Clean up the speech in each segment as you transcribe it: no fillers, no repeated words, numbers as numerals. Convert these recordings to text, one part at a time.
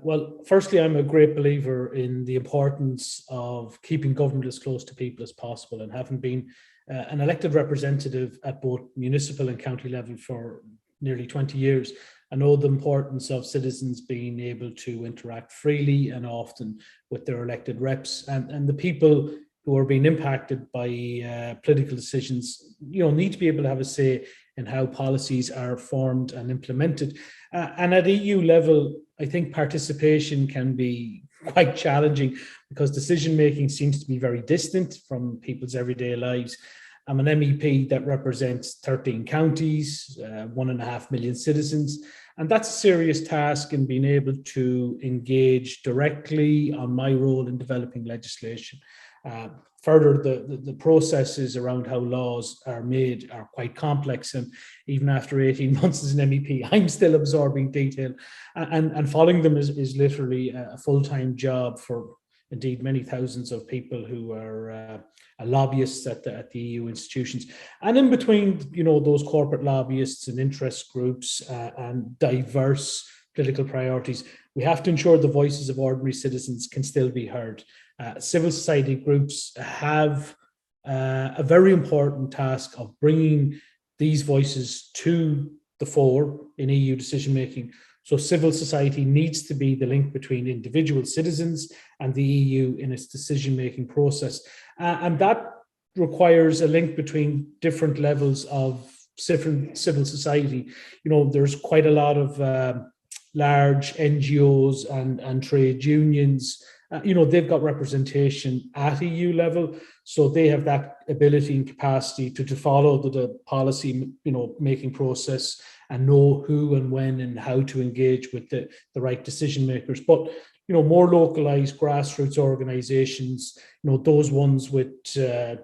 Well, firstly, I'm a great believer in the importance of keeping government as close to people as possible, and having been an elected representative at both municipal and county level for nearly 20 years, I know the importance of citizens being able to interact freely and often with their elected reps, and the people who are being impacted by political decisions, need to be able to have a say in how policies are formed and implemented. And at EU level, I think participation can be quite challenging because decision making seems to be very distant from people's everyday lives. I'm an MEP that represents 13 counties, 1.5 million citizens, and that's a serious task in being able to engage directly on my role in developing legislation. Further, the processes around how laws are made are quite complex, and even after 18 months as an MEP, I'm still absorbing detail, and following them is literally a full-time job for indeed many thousands of people who are lobbyists at the EU institutions. And in between, those corporate lobbyists and interest groups and diverse political priorities, we have to ensure the voices of ordinary citizens can still be heard. Civil society groups have a very important task of bringing these voices to the fore in EU decision making. So civil society needs to be the link between individual citizens and the EU in its decision making process. And that requires a link between different levels of civil society. There's quite a lot of large NGOs and trade unions. They've got representation at EU level, so they have that ability and capacity to follow the policy, making process and know who and when and how to engage with the right decision makers. But more localized grassroots organizations, those ones with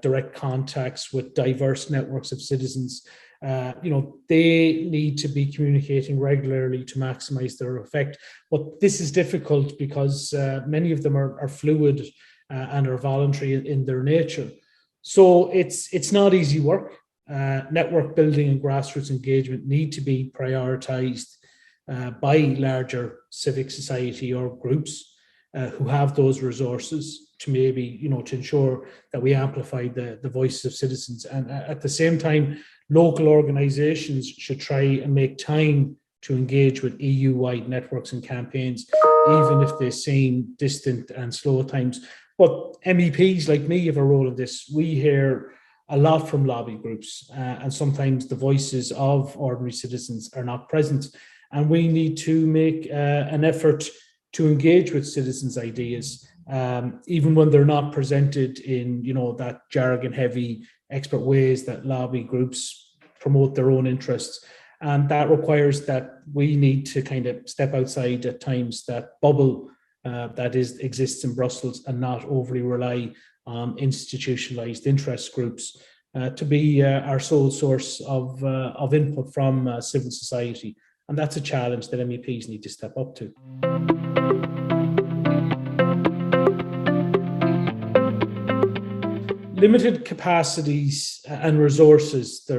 direct contacts with diverse networks of citizens, they need to be communicating regularly to maximize their effect. But this is difficult because many of them are fluid and are voluntary in their nature. So it's not easy work. Network building and grassroots engagement need to be prioritized by larger civic society or groups who have those resources to maybe, to ensure that we amplify the voices of citizens. And at the same time, local organizations should try and make time to engage with EU-wide networks and campaigns, even if they seem distant and slow at times. But MEPs like me have a role in this. We hear a lot from lobby groups, and sometimes the voices of ordinary citizens are not present. And we need to make an effort to engage with citizens' ideas, even when they're not presented in, that jargon-heavy expert ways that lobby groups promote their own interests. And that requires that we need to kind of step outside at times that bubble that exists in Brussels, and not overly rely on institutionalized interest groups to be our sole source of input from civil society. And that's a challenge that MEPs need to step up to. Limited capacities and resources,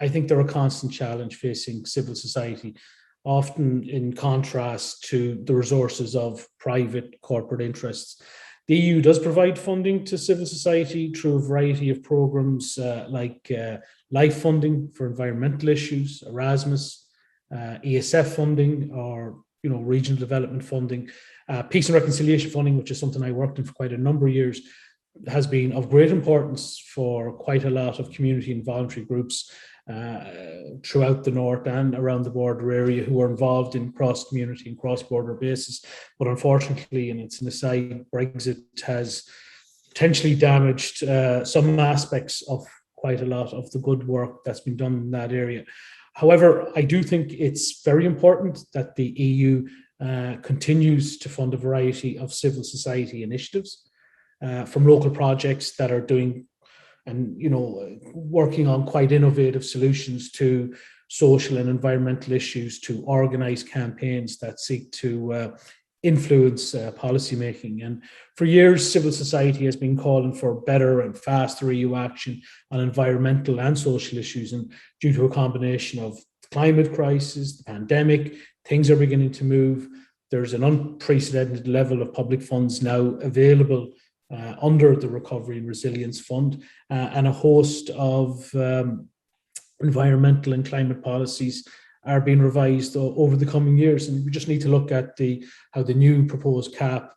I think they're a constant challenge facing civil society, often in contrast to the resources of private corporate interests. The EU does provide funding to civil society through a variety of programs like LIFE funding for environmental issues, Erasmus, ESF funding, or regional development funding, peace and reconciliation funding, which is something I worked in for quite a number of years, has been of great importance for quite a lot of community and voluntary groups throughout the north and around the border area who are involved in cross-community and cross-border basis. But unfortunately, and it's an aside, Brexit has potentially damaged some aspects of quite a lot of the good work that's been done in that area. However, I do think it's very important that the EU continues to fund a variety of civil society initiatives, from local projects that are doing and working on quite innovative solutions to social and environmental issues, to organize campaigns that seek to influence policy making. And for years, civil society has been calling for better and faster EU action on environmental and social issues. And due to a combination of the climate crisis, the pandemic, things are beginning to move. There's an unprecedented level of public funds now available under the Recovery and Resilience Fund, and a host of environmental and climate policies are being revised over the coming years. And we just need to look at how the new proposed CAP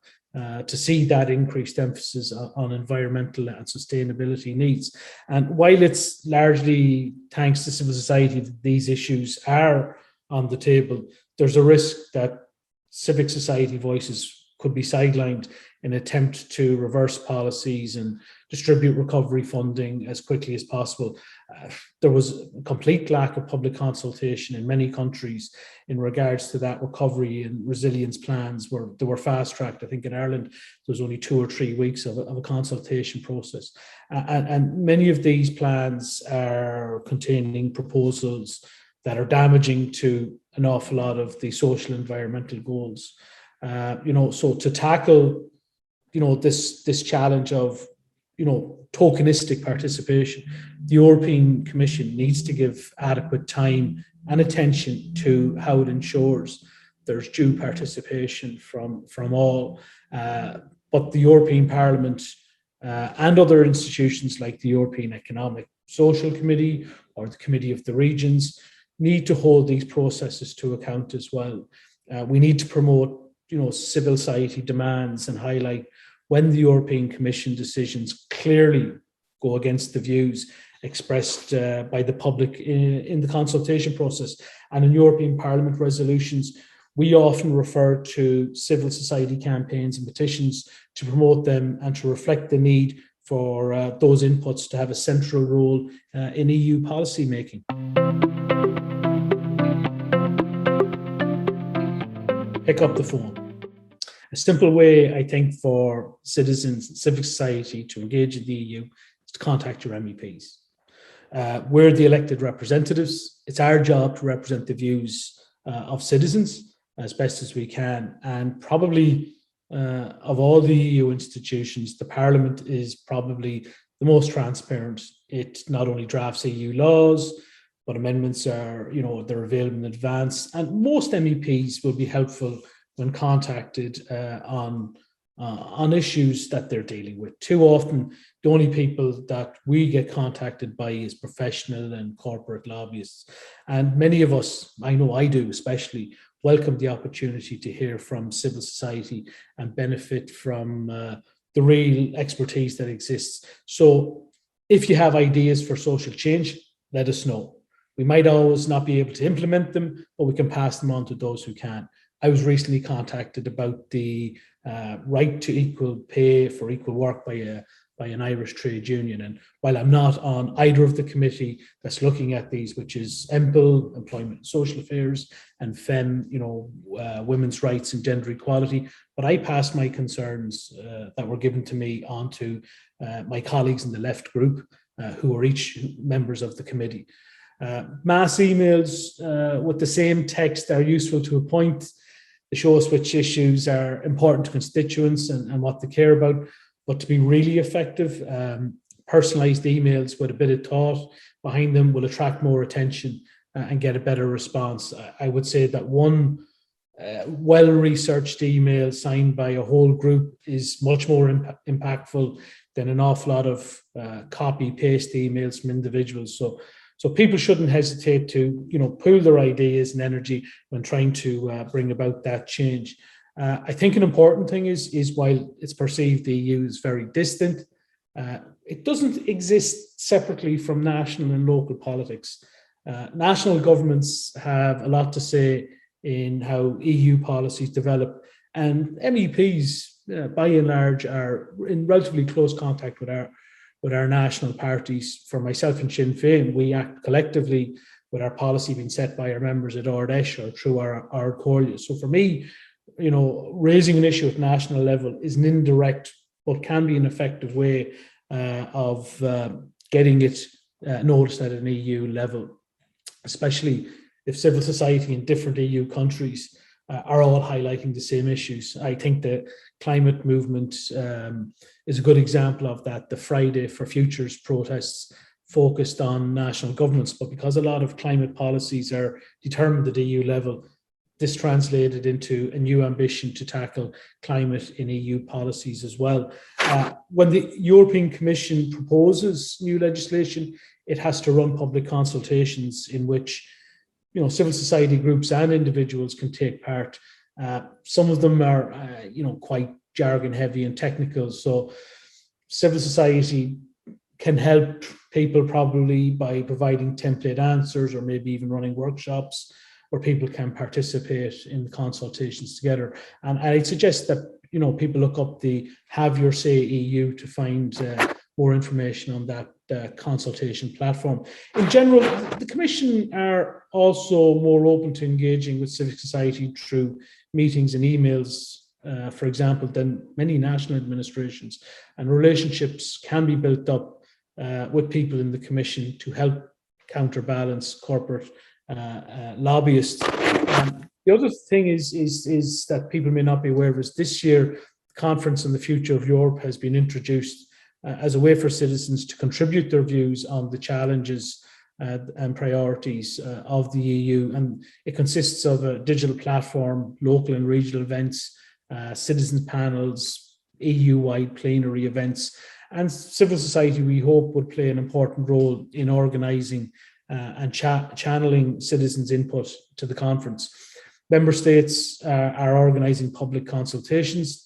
to see that increased emphasis on environmental and sustainability needs. And while it's largely thanks to civil society that these issues are on the table, there's a risk that civic society voices could be sidelined in an attempt to reverse policies and distribute recovery funding as quickly as possible. There was a complete lack of public consultation in many countries in regards to that recovery and resilience plans they were fast-tracked. I think in Ireland, there was only 2 or 3 weeks of a consultation process. And many of these plans are containing proposals that are damaging to an awful lot of the social environmental goals. So to tackle, this challenge of, tokenistic participation, the European Commission needs to give adequate time and attention to how it ensures there's due participation from all. But the European Parliament and other institutions like the European Economic Social Committee or the Committee of the Regions need to hold these processes to account as well. We need to promote, civil society demands and highlight when the European Commission decisions clearly go against the views expressed by the public in the consultation process. And in European Parliament resolutions, we often refer to civil society campaigns and petitions to promote them and to reflect the need for those inputs to have a central role in EU policy making. Pick up the phone. A simple way, I think, for citizens and civic society to engage in the EU is to contact your MEPs. We're the elected representatives. It's our job to represent the views of citizens as best as we can. And probably of all the EU institutions, the Parliament is probably the most transparent. It not only drafts EU laws, but amendments are, they're available in advance. And most MEPs will be helpful when contacted on issues that they're dealing with. Too often, the only people that we get contacted by is professional and corporate lobbyists. And many of us, I know I do especially, welcome the opportunity to hear from civil society and benefit from the real expertise that exists. So if you have ideas for social change, let us know. We might always not be able to implement them, but we can pass them on to those who can. I was recently contacted about the right to equal pay for equal work by an Irish trade union. And while I'm not on either of the committee that's looking at these, which is EMPL, Employment and Social Affairs, and FEM, women's rights and gender equality, but I passed my concerns that were given to me on to my colleagues in the left group, who are each members of the committee. Mass emails with the same text are useful to a point. They show us which issues are important to constituents and what they care about. But to be really effective, personalized emails with a bit of thought behind them will attract more attention and get a better response. I would say that one well-researched email signed by a whole group is much more impactful than an awful lot of copy-paste emails from individuals. So people shouldn't hesitate to, pool their ideas and energy when trying to bring about that change. I think an important thing is while it's perceived the EU is very distant, it doesn't exist separately from national and local politics. National governments have a lot to say in how EU policies develop, and MEPs, by and large, are in relatively close contact with our national parties. For myself and Sinn Féin, we act collectively with our policy being set by our members at Ard Fheis or through our Comhairle. So for me, raising an issue at national level is an indirect but can be an effective way of getting it noticed at an EU level, especially if civil society in different EU countries are all highlighting the same issues. I think the climate movement is a good example of that. The Friday for Futures protests focused on national governments, but because a lot of climate policies are determined at EU level, this translated into a new ambition to tackle climate in EU policies as well. When the European Commission proposes new legislation, it has to run public consultations in which civil society groups and individuals can take part. Some of them are quite jargon heavy and technical, so civil society can help people probably by providing template answers or maybe even running workshops where people can participate in the consultations together. And I suggest that people look up the Have Your Say EU to find more information on that consultation platform. In general, the Commission are also more open to engaging with civic society through meetings and emails, for example, than many national administrations. And relationships can be built up with people in the Commission to help counterbalance corporate lobbyists. The other thing is that people may not be aware of is this year, the Conference on the Future of Europe has been introduced as a way for citizens to contribute their views on the challenges and priorities of the EU. And it consists of a digital platform, local and regional events, citizens panels, EU-wide plenary events, and civil society, we hope, would play an important role in organising and channeling citizens' input to the conference. Member states are organising public consultations.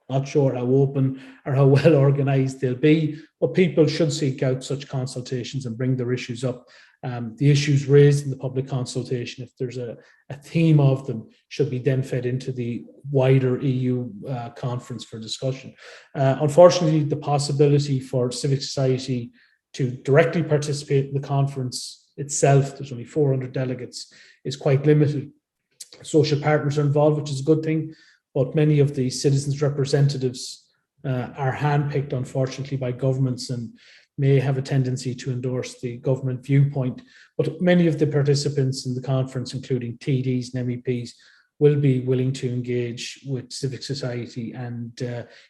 Not sure how open or how well organised they'll be, but people should seek out such consultations and bring their issues up. The issues raised in the public consultation, if there's a theme of them, should be then fed into the wider EU conference for discussion. Unfortunately, the possibility for civic society to directly participate in the conference itself, there's only 400 delegates, is quite limited. Social partners are involved, which is a good thing, but many of the citizens' representatives are handpicked, unfortunately, by governments and may have a tendency to endorse the government viewpoint. But many of the participants in the conference, including TDs and MEPs, will be willing to engage with civic society and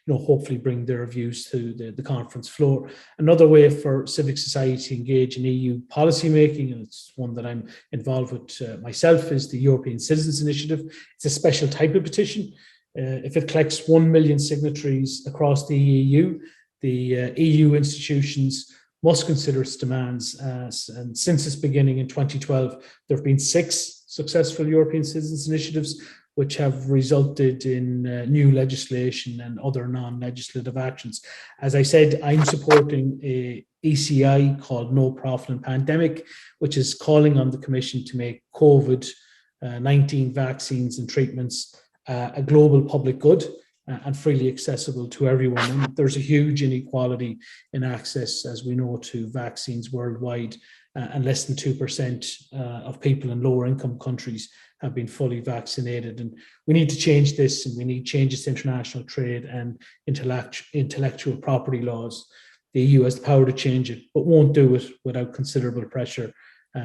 hopefully bring their views to the conference floor. Another way for civic society to engage in EU policy making, and it's one that I'm involved with myself, is the European Citizens Initiative. It's a special type of petition. If it collects 1 million signatories across the EU, the EU institutions must consider its demands. And since its beginning in 2012, there have been 6 successful European Citizens Initiatives, which have resulted in new legislation and other non-legislative actions. As I said, I'm supporting a ECI called No Profit and Pandemic, which is calling on the Commission to make COVID-19 vaccines and treatments a global public good and freely accessible to everyone. And there's a huge inequality in access, as we know, to vaccines worldwide, and less than 2% of people in lower income countries have been fully vaccinated. And we need to change this, and we need changes to international trade and intellectual property laws. The EU has the power to change it, but won't do it without considerable pressure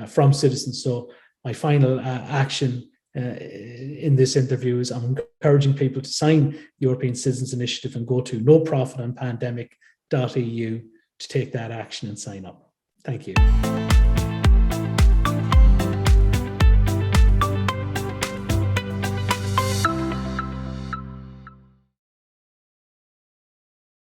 from citizens. So my final action in this interview is I'm encouraging people to sign the European Citizens Initiative and go to noprofitandpandemic.eu to take that action and sign up. Thank you.